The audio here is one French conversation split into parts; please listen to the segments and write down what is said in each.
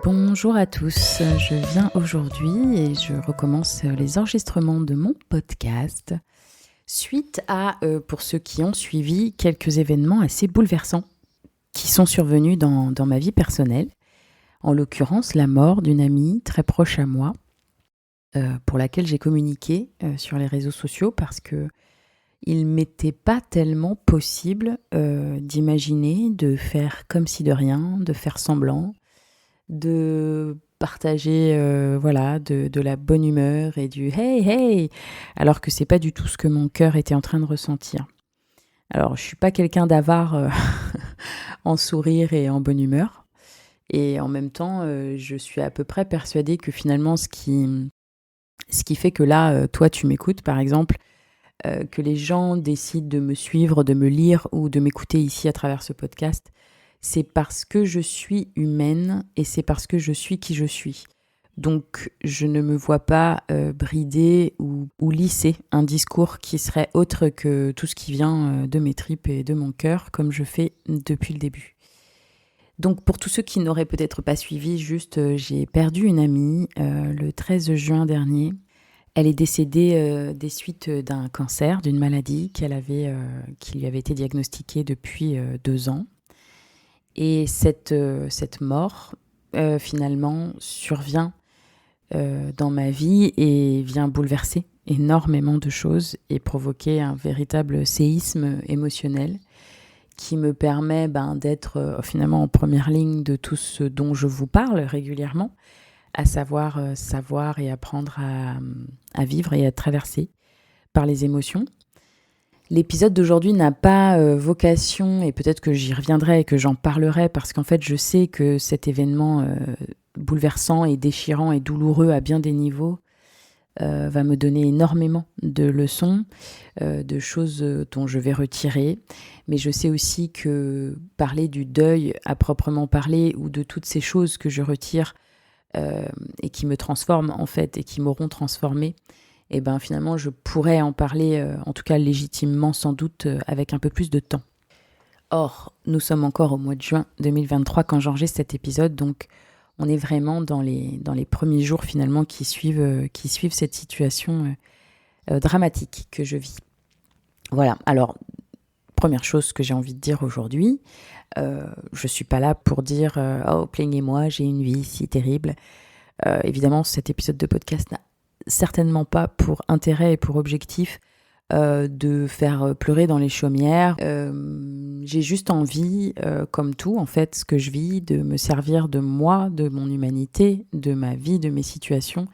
Bonjour à tous, je viens aujourd'hui et je recommence les enregistrements de mon podcast suite à, pour ceux qui ont suivi, quelques événements assez bouleversants qui sont survenus dans ma vie personnelle. En l'occurrence, la mort d'une amie très proche à moi, pour laquelle j'ai communiqué sur les réseaux sociaux parce qu'il m'était pas tellement possible d'imaginer de faire comme si de rien, de faire semblant, de partager de la bonne humeur et du hey hey, alors que c'est pas du tout ce que mon cœur était en train de ressentir. Alors je suis pas quelqu'un d'avare en sourire et en bonne humeur, et en même temps je suis à peu près persuadée que finalement ce qui fait que là toi tu m'écoutes par exemple, que les gens décident de me suivre, de me lire ou de m'écouter ici à travers ce podcast, c'est parce que je suis humaine et c'est parce que je suis qui je suis. Donc je ne me vois pas brider ou lisser un discours qui serait autre que tout ce qui vient de mes tripes et de mon cœur, comme je fais depuis le début. Donc pour tous ceux qui n'auraient peut-être pas suivi, juste j'ai perdu une amie le 13 juin dernier. Elle est décédée des suites d'un cancer, d'une maladie qui lui avait été diagnostiquée depuis 2 ans. Et cette mort, finalement, survient dans ma vie et vient bouleverser énormément de choses et provoquer un véritable séisme émotionnel qui me permet d'être finalement en première ligne de tout ce dont je vous parle régulièrement, à savoir savoir et apprendre à vivre et à traverser par les émotions. L'épisode d'aujourd'hui n'a pas vocation, et peut-être que j'y reviendrai et que j'en parlerai, parce qu'en fait je sais que cet événement bouleversant et déchirant et douloureux à bien des niveaux va me donner énormément de leçons, de choses dont je vais retirer. Mais je sais aussi que parler du deuil à proprement parler, ou de toutes ces choses que je retire et qui me transforment en fait, et qui m'auront transformée, et finalement je pourrais en parler, en tout cas légitimement sans doute, avec un peu plus de temps. Or, nous sommes encore au mois de juin 2023 quand j'enregistre cet épisode, donc on est vraiment dans les premiers jours finalement qui suivent cette situation dramatique que je vis. Voilà, alors première chose que j'ai envie de dire aujourd'hui, je suis pas là pour dire oh plaignez-moi, j'ai une vie si terrible. Évidemment, cet épisode de podcast n'a certainement pas pour intérêt et pour objectif de faire pleurer dans les chaumières. J'ai juste envie, comme tout en fait, ce que je vis, de me servir de moi, de mon humanité, de ma vie, de mes situations,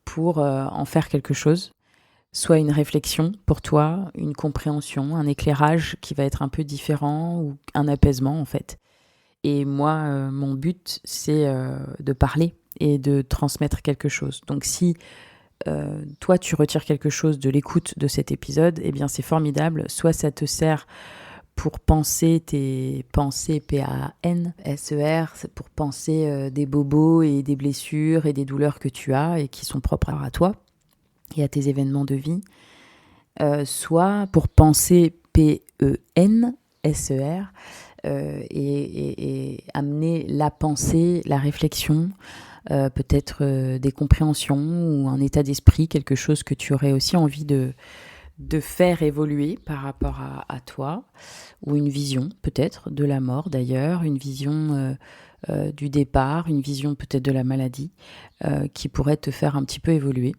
pour en faire quelque chose. Soit une réflexion pour toi, une compréhension, un éclairage qui va être un peu différent, ou un apaisement en fait. Et moi, mon but, c'est de parler et de transmettre quelque chose. Donc si toi, tu retires quelque chose de l'écoute de cet épisode, eh bien c'est formidable. Soit ça te sert pour penser tes pensées, P-A-N-S-E-R, c'est pour penser des bobos et des blessures et des douleurs que tu as et qui sont propres à toi et à tes événements de vie. Soit pour penser P-E-N-S-E-R, et amener la pensée, la réflexion, peut-être des compréhensions ou un état d'esprit, quelque chose que tu aurais aussi envie de faire évoluer par rapport à toi, ou une vision peut-être de la mort d'ailleurs, une vision du départ, une vision peut-être de la maladie qui pourrait te faire un petit peu évoluer.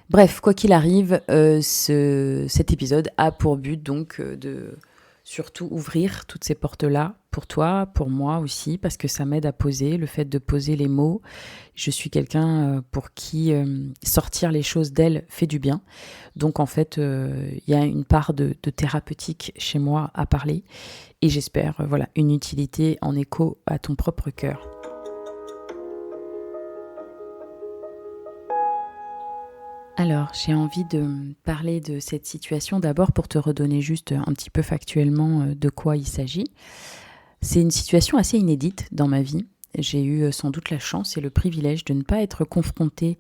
Bref, quoi qu'il arrive, cet épisode a pour but donc de surtout ouvrir toutes ces portes-là pour toi, pour moi aussi, parce que ça m'aide à poser, le fait de poser les mots. Je suis quelqu'un pour qui sortir les choses d'elle fait du bien. Donc en fait, il y a une part de thérapeutique chez moi à parler, et j'espère une utilité en écho à ton propre cœur. Alors, j'ai envie de parler de cette situation d'abord pour te redonner juste un petit peu factuellement de quoi il s'agit. C'est une situation assez inédite dans ma vie. J'ai eu sans doute la chance et le privilège de ne pas être confrontée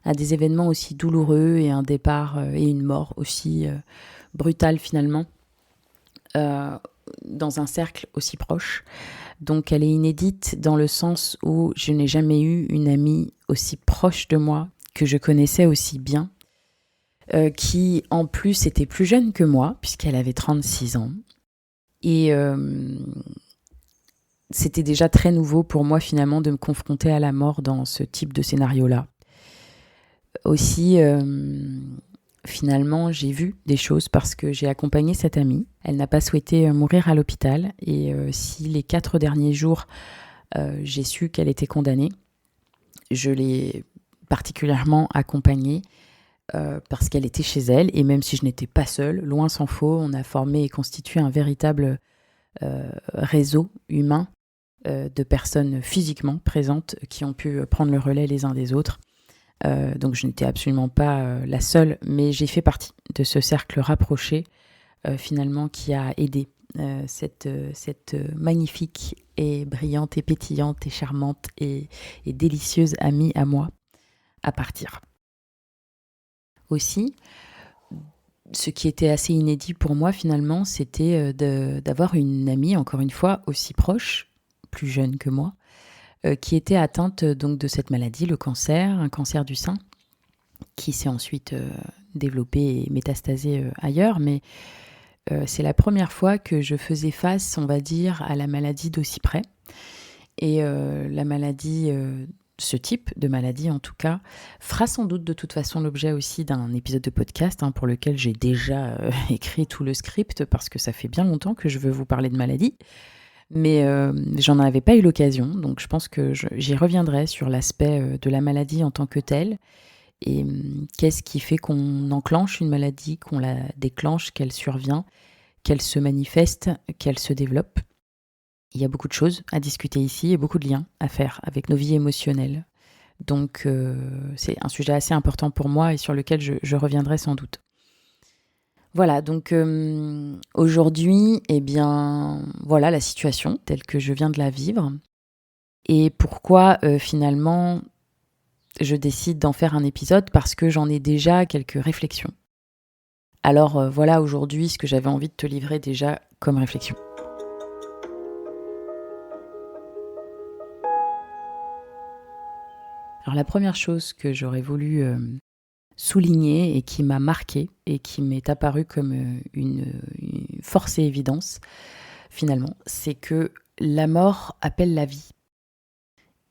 à des événements aussi douloureux et un départ et une mort aussi brutale finalement, dans un cercle aussi proche. Donc elle est inédite dans le sens où je n'ai jamais eu une amie aussi proche de moi, que je connaissais aussi bien, qui en plus était plus jeune que moi, puisqu'elle avait 36 ans. Et c'était déjà très nouveau pour moi finalement de me confronter à la mort dans ce type de scénario-là. Aussi, finalement, j'ai vu des choses parce que j'ai accompagné cette amie. Elle n'a pas souhaité mourir à l'hôpital. Et si les 4 derniers jours, j'ai su qu'elle était condamnée, je l'ai particulièrement accompagnée parce qu'elle était chez elle. Et même si je n'étais pas seule, loin s'en faut, on a formé et constitué un véritable réseau humain de personnes physiquement présentes qui ont pu prendre le relais les uns des autres. Donc je n'étais absolument pas la seule, mais j'ai fait partie de ce cercle rapproché finalement qui a aidé cette magnifique et brillante et pétillante et charmante et délicieuse amie à moi à partir. Aussi, ce qui était assez inédit pour moi finalement, c'était d'avoir une amie, encore une fois, aussi proche, plus jeune que moi, qui était atteinte donc de cette maladie, le cancer, un cancer du sein, qui s'est ensuite développé et métastasé ailleurs. Mais c'est la première fois que je faisais face, on va dire, à la maladie d'aussi près. Et la maladie, ce type de maladie en tout cas, fera sans doute de toute façon l'objet aussi d'un épisode de podcast pour lequel j'ai déjà écrit tout le script parce que ça fait bien longtemps que je veux vous parler de maladie. Mais j'en avais pas eu l'occasion, donc je pense que j'y reviendrai sur l'aspect de la maladie en tant que telle et qu'est-ce qui fait qu'on enclenche une maladie, qu'on la déclenche, qu'elle survient, qu'elle se manifeste, qu'elle se développe. Il y a beaucoup de choses à discuter ici et beaucoup de liens à faire avec nos vies émotionnelles. Donc c'est un sujet assez important pour moi et sur lequel je reviendrai sans doute. Voilà, donc aujourd'hui, eh bien, voilà la situation telle que je viens de la vivre. Et pourquoi finalement je décide d'en faire un épisode, parce que j'en ai déjà quelques réflexions. Alors voilà aujourd'hui ce que j'avais envie de te livrer déjà comme réflexion. Alors la première chose que j'aurais voulu souligner et qui m'a marquée et qui m'est apparue comme une force et évidence, finalement, c'est que la mort appelle la vie.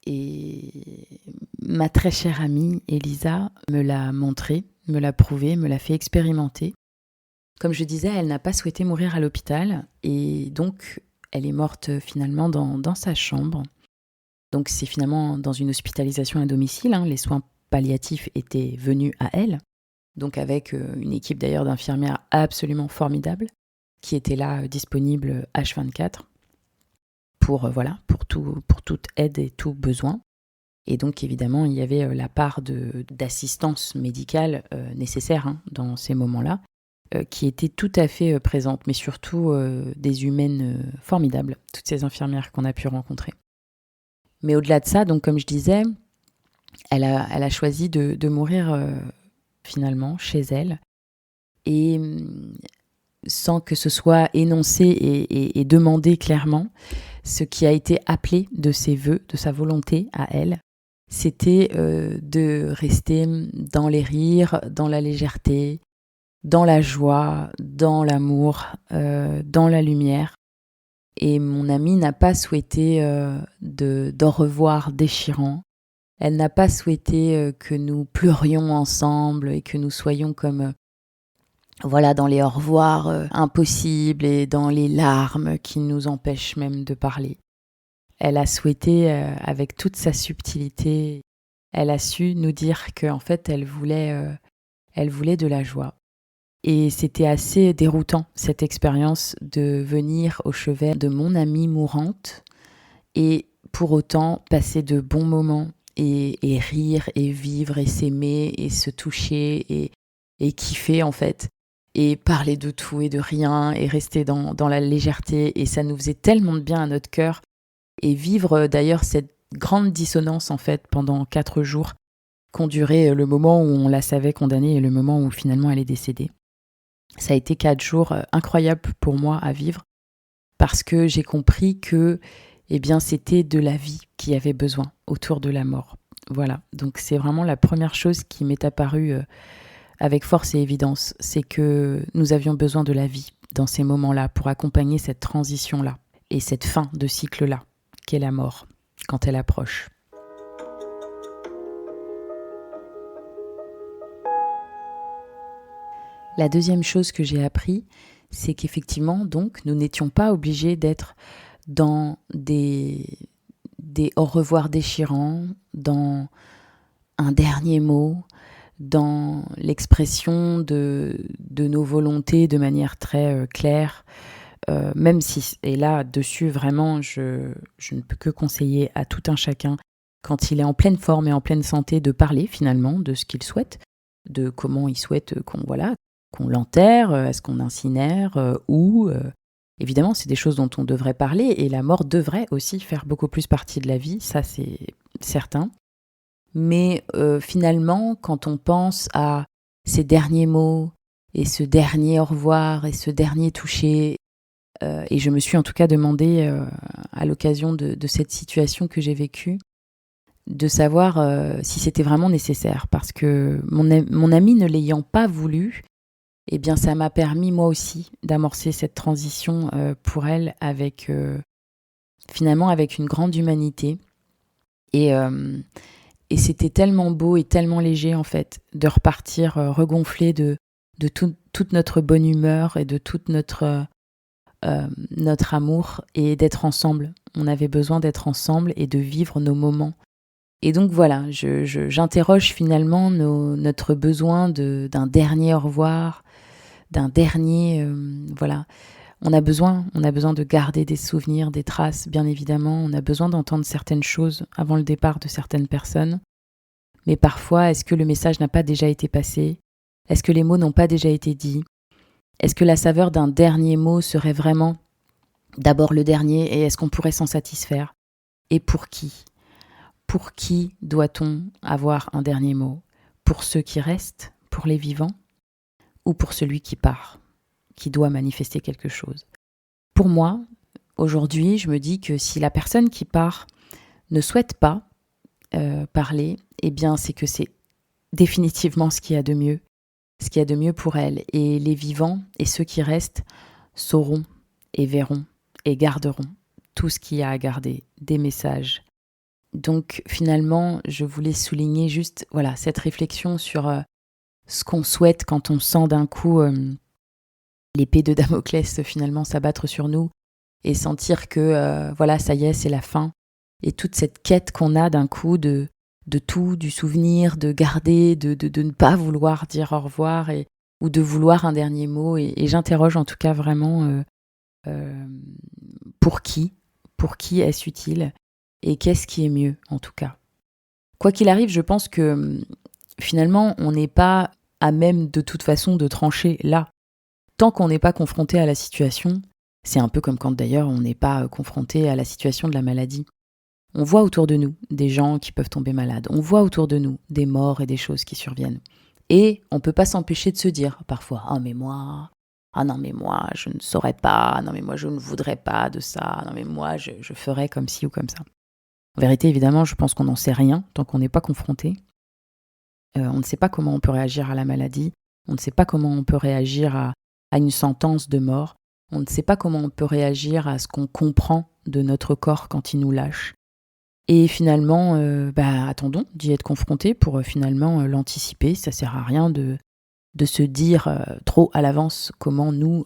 Et ma très chère amie Elisa me l'a montré, me l'a prouvé, me l'a fait expérimenter. Comme je disais, elle n'a pas souhaité mourir à l'hôpital et donc elle est morte finalement dans sa chambre. Donc c'est finalement dans une hospitalisation à domicile, les soins palliatifs étaient venus à elle, donc avec une équipe d'ailleurs d'infirmières absolument formidable qui était là disponible H24 pour toute aide et tout besoin. Et donc évidemment il y avait la part d'assistance médicale nécessaire dans ces moments-là qui était tout à fait présente, mais surtout des humaines formidables, toutes ces infirmières qu'on a pu rencontrer. Mais au-delà de ça, donc comme je disais, elle a choisi de mourir finalement chez elle et sans que ce soit énoncé et demandé clairement, ce qui a été appelé de ses vœux, de sa volonté à elle, c'était de rester dans les rires, dans la légèreté, dans la joie, dans l'amour, dans la lumière. Et mon amie n'a pas souhaité d'au revoir déchirant. Elle n'a pas souhaité que nous pleurions ensemble et que nous soyons comme dans les au revoir impossibles et dans les larmes qui nous empêchent même de parler. Elle a souhaité, avec toute sa subtilité, elle a su nous dire qu'en fait, elle voulait de la joie. Et c'était assez déroutant, cette expérience de venir au chevet de mon amie mourante et pour autant passer de bons moments et rire et vivre et s'aimer et se toucher et kiffer en fait. Et parler de tout et de rien et rester dans la légèreté. Et ça nous faisait tellement de bien à notre cœur. Et vivre d'ailleurs cette grande dissonance en fait pendant 4 jours qu'ont duré le moment où on la savait condamnée et le moment où finalement elle est décédée. Ça a été 4 jours incroyables pour moi à vivre parce que j'ai compris que eh bien c'était de la vie qui avait besoin autour de la mort. Voilà, donc c'est vraiment la première chose qui m'est apparue avec force et évidence, c'est que nous avions besoin de la vie dans ces moments-là pour accompagner cette transition-là et cette fin de cycle-là, qu'est la mort, quand elle approche. La deuxième chose que j'ai appris, c'est qu'effectivement, donc, nous n'étions pas obligés d'être dans des au revoir déchirants, dans un dernier mot, dans l'expression de nos volontés de manière très claire, même si, et là-dessus, vraiment, je ne peux que conseiller à tout un chacun, quand il est en pleine forme et en pleine santé, de parler finalement de ce qu'il souhaite, de comment il souhaite qu'on l'enterre, est-ce qu'on incinère, ou... Évidemment, c'est des choses dont on devrait parler, et la mort devrait aussi faire beaucoup plus partie de la vie, ça c'est certain. Mais finalement, quand on pense à ces derniers mots, et ce dernier au revoir, et ce dernier toucher, et je me suis en tout cas demandé, à l'occasion de cette situation que j'ai vécue, de savoir si c'était vraiment nécessaire. Parce que mon amie ne l'ayant pas voulu, eh bien ça m'a permis moi aussi d'amorcer cette transition pour elle avec finalement avec une grande humanité. Et c'était tellement beau et tellement léger en fait de repartir regonflé de toute notre bonne humeur et de toute notre amour, et d'être ensemble. On avait besoin d'être ensemble et de vivre nos moments. Et donc voilà, j'interroge finalement notre besoin d'un dernier au revoir, d'un dernier... voilà. On a besoin de garder des souvenirs, des traces, bien évidemment. On a besoin d'entendre certaines choses avant le départ de certaines personnes. Mais parfois, est-ce que le message n'a pas déjà été passé ? Est-ce que les mots n'ont pas déjà été dits ? Est-ce que la saveur d'un dernier mot serait vraiment d'abord le dernier, et est-ce qu'on pourrait s'en satisfaire ? Et pour qui ? Pour qui doit-on avoir un dernier mot ? Pour ceux qui restent, pour les vivants, ou pour celui qui part, qui doit manifester quelque chose ? Pour moi, aujourd'hui, je me dis que si la personne qui part ne souhaite pas parler, eh bien c'est que c'est définitivement ce qu'il y a de mieux pour elle. Et les vivants et ceux qui restent sauront et verront et garderont tout ce qu'il y a à garder, des messages. Donc finalement, je voulais souligner juste cette réflexion sur ce qu'on souhaite quand on sent d'un coup l'épée de Damoclès finalement s'abattre sur nous, et sentir que ça y est, c'est la fin. Et toute cette quête qu'on a d'un coup de tout, du souvenir, de garder, de ne pas vouloir dire au revoir, ou de vouloir un dernier mot. Et j'interroge en tout cas vraiment pour qui est-ce utile, et qu'est-ce qui est mieux en tout cas. Quoi qu'il arrive, je pense que finalement, on n'est pas à même de toute façon de trancher là. Tant qu'on n'est pas confronté à la situation, c'est un peu comme quand d'ailleurs on n'est pas confronté à la situation de la maladie. On voit autour de nous des gens qui peuvent tomber malades, on voit autour de nous des morts et des choses qui surviennent. Et on ne peut pas s'empêcher de se dire parfois « Ah non mais moi je ne saurais pas, ah non mais moi je ne voudrais pas de ça, ah non mais moi je ferais comme ci ou comme ça ». En vérité, évidemment, je pense qu'on n'en sait rien tant qu'on n'est pas confronté. On ne sait pas comment on peut réagir à la maladie, on ne sait pas comment on peut réagir à une sentence de mort, on ne sait pas comment on peut réagir à ce qu'on comprend de notre corps quand il nous lâche. Et finalement, attendons d'y être confronté pour finalement l'anticiper. Ça sert à rien de se dire trop à l'avance comment nous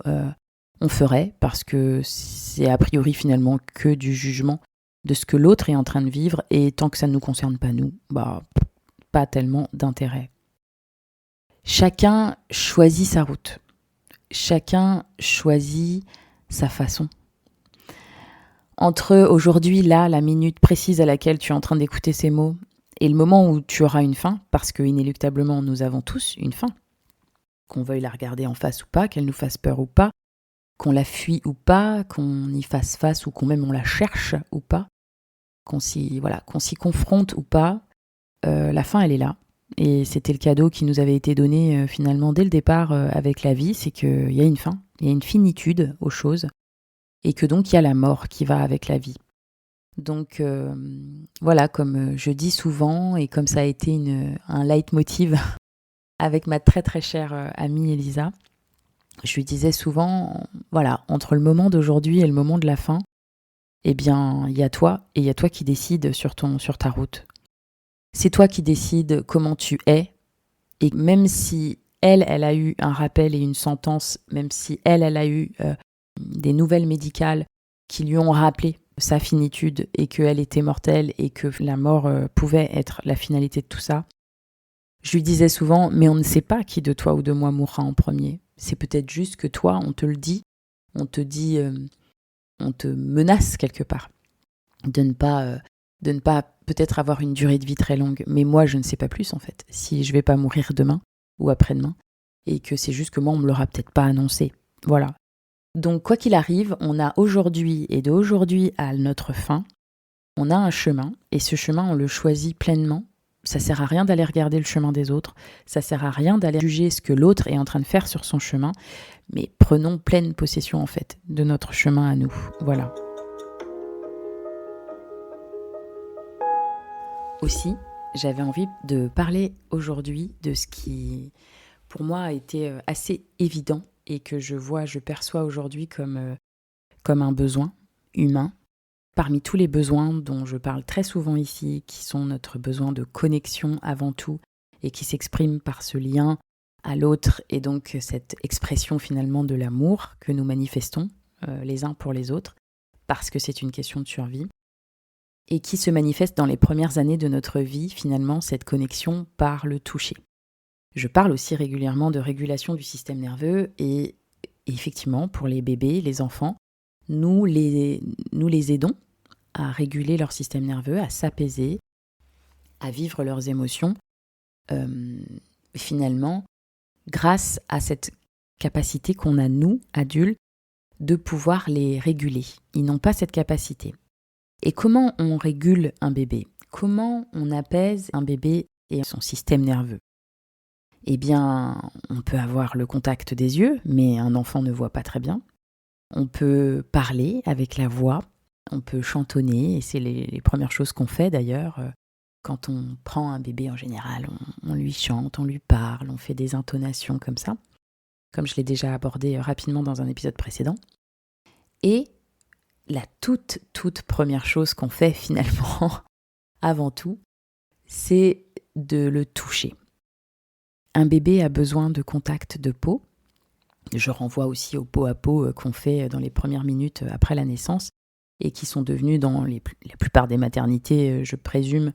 on ferait, parce que c'est a priori finalement que du jugement de ce que l'autre est en train de vivre, et tant que ça ne nous concerne pas nous, pas tellement d'intérêt. Chacun choisit sa route. Chacun choisit sa façon. Entre aujourd'hui, là, la minute précise à laquelle tu es en train d'écouter ces mots, et le moment où tu auras une fin, parce que inéluctablement nous avons tous une fin, qu'on veuille la regarder en face ou pas, qu'elle nous fasse peur ou pas, qu'on la fuit ou pas, qu'on y fasse face ou qu'on même on la cherche ou pas, qu'on s'y confronte ou pas, la fin elle est là. Et c'était le cadeau qui nous avait été donné finalement dès le départ avec la vie, c'est qu'il y a une fin, il y a une finitude aux choses, et que donc il y a la mort qui va avec la vie. Donc voilà, comme je dis souvent et comme ça a été un leitmotiv avec ma très très chère amie Elisa, je lui disais souvent, voilà, entre le moment d'aujourd'hui et le moment de la fin, eh bien, il y a toi et il y a toi qui décides sur ta route. C'est toi qui décides comment tu es. Et même si elle a eu un rappel et une sentence, même si elle a eu des nouvelles médicales qui lui ont rappelé sa finitude et qu'elle était mortelle et que la mort pouvait être la finalité de tout ça, je lui disais souvent, mais on ne sait pas qui de toi ou de moi mourra en premier. C'est peut-être juste que toi, on te le dit, on te dit, on te menace quelque part de ne pas peut-être avoir une durée de vie très longue. Mais moi, je ne sais pas plus en fait, si je vais pas mourir demain ou après-demain, et que c'est juste que moi, on me l'aura peut-être pas annoncé. Voilà. Donc, quoi qu'il arrive, on a aujourd'hui, et de aujourd'hui à notre fin, on a un chemin, et ce chemin, on le choisit pleinement. Ça sert à rien d'aller regarder le chemin des autres, ça sert à rien d'aller juger ce que l'autre est en train de faire sur son chemin, mais prenons pleine possession, en fait, de notre chemin à nous. Voilà. Aussi, j'avais envie de parler aujourd'hui de ce qui, pour moi, a été assez évident et que je perçois aujourd'hui comme un besoin humain. Parmi tous les besoins dont je parle très souvent ici, qui sont notre besoin de connexion avant tout et qui s'expriment par ce lien à l'autre et donc cette expression finalement de l'amour que nous manifestons les uns pour les autres, parce que c'est une question de survie, et qui se manifeste dans les premières années de notre vie, finalement, cette connexion par le toucher. Je parle aussi régulièrement de régulation du système nerveux et effectivement, pour les bébés, les enfants, nous les aidons à réguler leur système nerveux, à s'apaiser, à vivre leurs émotions, finalement, grâce à cette capacité qu'on a, nous, adultes, de pouvoir les réguler. Ils n'ont pas cette capacité. Et comment on régule un bébé ? Comment on apaise un bébé et son système nerveux ? Eh bien, on peut avoir le contact des yeux, mais un enfant ne voit pas très bien. On peut parler avec la voix, on peut chantonner, et c'est les premières choses qu'on fait d'ailleurs. Quand on prend un bébé en général, on lui chante, on lui parle, on fait des intonations comme ça, comme je l'ai déjà abordé rapidement dans un épisode précédent. Et la toute première chose qu'on fait finalement, avant tout, c'est de le toucher. Un bébé a besoin de contact de peau. Je renvoie aussi au pot à peau qu'on fait dans les premières minutes après la naissance et qui sont devenus dans la plupart des maternités, je présume,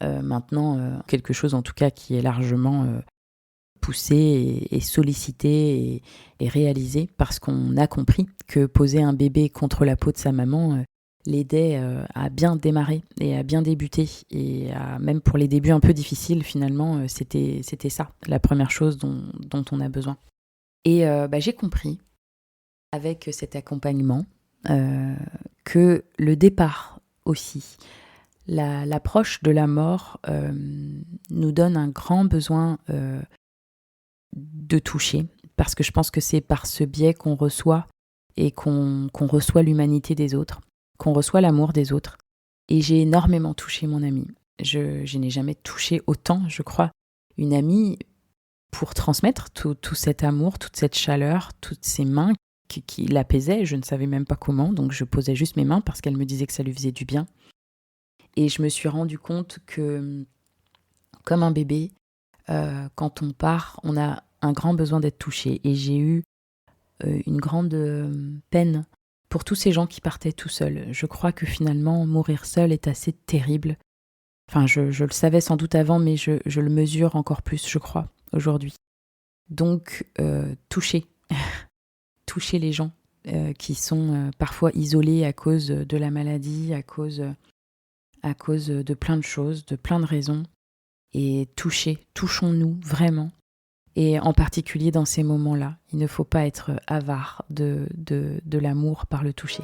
maintenant quelque chose en tout cas qui est largement poussé et sollicité et réalisé parce qu'on a compris que poser un bébé contre la peau de sa maman l'aidait à bien démarrer et à bien débuter. Et même pour les débuts un peu difficiles, finalement, c'était ça, la première chose dont on a besoin. Et j'ai compris, avec cet accompagnement, que le départ aussi, l'approche de la mort nous donne un grand besoin de toucher, parce que je pense que c'est par ce biais qu'on reçoit et qu'on reçoit l'humanité des autres, qu'on reçoit l'amour des autres. Et j'ai énormément touché mon amie. Je n'ai jamais touché autant, je crois, une amie pour transmettre tout cet amour, toute cette chaleur, toutes ces mains qui l'apaisaient. Je ne savais même pas comment, donc je posais juste mes mains parce qu'elle me disait que ça lui faisait du bien. Et je me suis rendu compte que, comme un bébé, quand on part, on a un grand besoin d'être touché. Et j'ai eu une grande peine pour tous ces gens qui partaient tout seuls. Je crois que finalement, mourir seul est assez terrible. Enfin, je le savais sans doute avant, mais je le mesure encore plus, je crois, aujourd'hui. Donc, toucher. Toucher les gens qui sont parfois isolés à cause de la maladie, à cause de plein de choses, de plein de raisons. Et touchons-nous vraiment. Et en particulier dans ces moments-là, il ne faut pas être avare de l'amour par le toucher.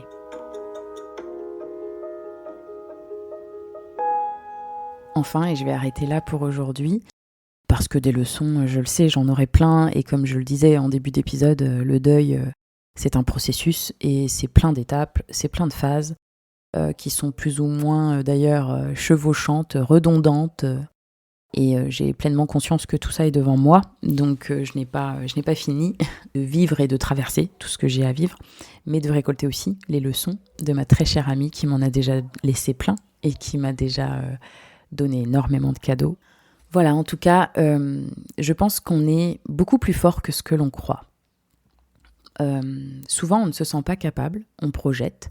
Enfin, et je vais arrêter là pour aujourd'hui, parce que des leçons, je le sais, j'en aurai plein, et comme je le disais en début d'épisode, le deuil, c'est un processus, et c'est plein d'étapes, c'est plein de phases. qui sont plus ou moins d'ailleurs chevauchantes, redondantes. Et j'ai pleinement conscience que tout ça est devant moi. Donc je n'ai pas fini de vivre et de traverser tout ce que j'ai à vivre, mais de récolter aussi les leçons de ma très chère amie qui m'en a déjà laissé plein et qui m'a déjà donné énormément de cadeaux. Voilà, en tout cas, je pense qu'on est beaucoup plus fort que ce que l'on croit. Souvent, on ne se sent pas capable, on projette.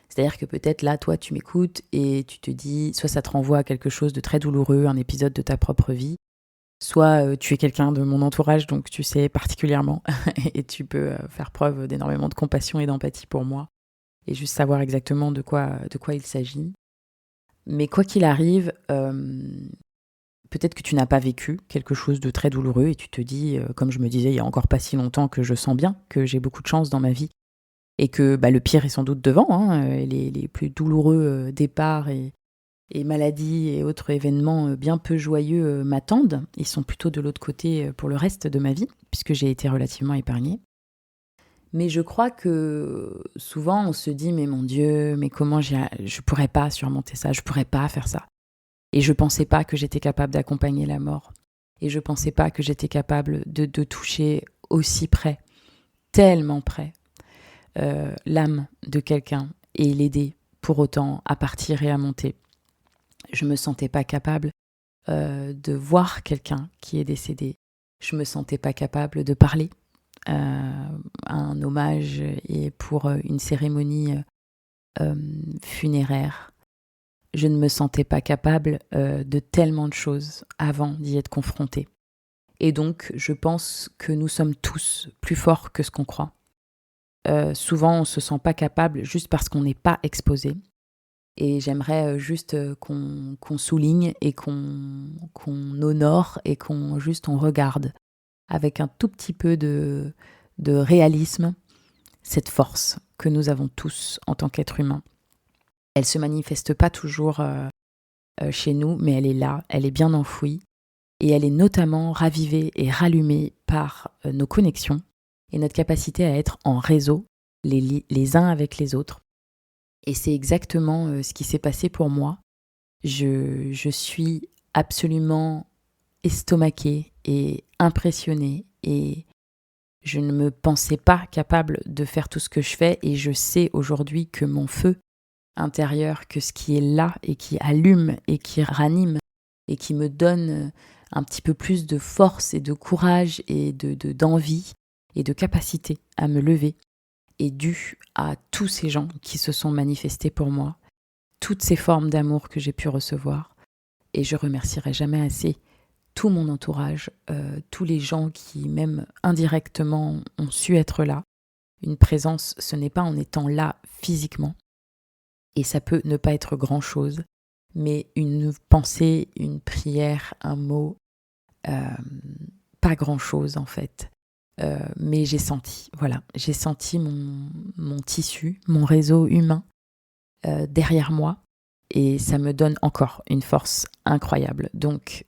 C'est-à-dire que peut-être là, toi, tu m'écoutes et tu te dis, soit ça te renvoie à quelque chose de très douloureux, un épisode de ta propre vie, soit tu es quelqu'un de mon entourage, donc tu sais particulièrement, et tu peux faire preuve d'énormément de compassion et d'empathie pour moi, et juste savoir exactement de quoi il s'agit. Mais quoi qu'il arrive, peut-être que tu n'as pas vécu quelque chose de très douloureux et tu te dis, comme je me disais il y a encore pas si longtemps, que je sens bien que j'ai beaucoup de chance dans ma vie et que le pire est sans doute devant. Les plus douloureux départs et maladies et autres événements bien peu joyeux m'attendent. Ils sont plutôt de l'autre côté pour le reste de ma vie, puisque j'ai été relativement épargnée. Mais je crois que souvent on se dit, mais mon Dieu, mais comment je pourrais pas surmonter ça, je pourrais pas faire ça. Et je pensais pas que j'étais capable d'accompagner la mort. Et je pensais pas que j'étais capable de toucher aussi près, tellement près, l'âme de quelqu'un et l'aider pour autant à partir et à monter. Je me sentais pas capable de voir quelqu'un qui est décédé. Je me sentais pas capable de parler un hommage et pour une cérémonie funéraire. Je ne me sentais pas capable de tellement de choses avant d'y être confrontée. Et donc, je pense que nous sommes tous plus forts que ce qu'on croit. Souvent, on ne se sent pas capable juste parce qu'on n'est pas exposé. Et j'aimerais juste qu'on souligne et qu'on honore et qu'on regarde avec un tout petit peu de réalisme cette force que nous avons tous en tant qu'êtres humains. Elle ne se manifeste pas toujours chez nous, mais elle est là, elle est bien enfouie et elle est notamment ravivée et rallumée par nos connexions et notre capacité à être en réseau les uns avec les autres. Et c'est exactement ce qui s'est passé pour moi. Je suis absolument estomaquée et impressionnée et je ne me pensais pas capable de faire tout ce que je fais et je sais aujourd'hui que mon feu intérieur, que ce qui est là et qui allume et qui ranime et qui me donne un petit peu plus de force et de courage et d'envie et de capacité à me lever est dû à tous ces gens qui se sont manifestés pour moi, toutes ces formes d'amour que j'ai pu recevoir. Et je remercierai jamais assez tout mon entourage, tous les gens qui, même indirectement, ont su être là. Une présence, ce n'est pas en étant là physiquement. Et ça peut ne pas être grand-chose, mais une pensée, une prière, un mot, pas grand-chose en fait. Mais j'ai senti mon tissu, mon réseau humain derrière moi et ça me donne encore une force incroyable. Donc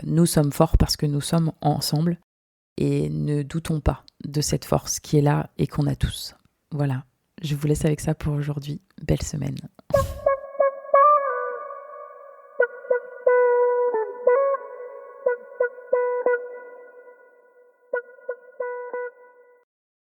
nous sommes forts parce que nous sommes ensemble et ne doutons pas de cette force qui est là et qu'on a tous. Voilà, je vous laisse avec ça pour aujourd'hui. Belle semaine.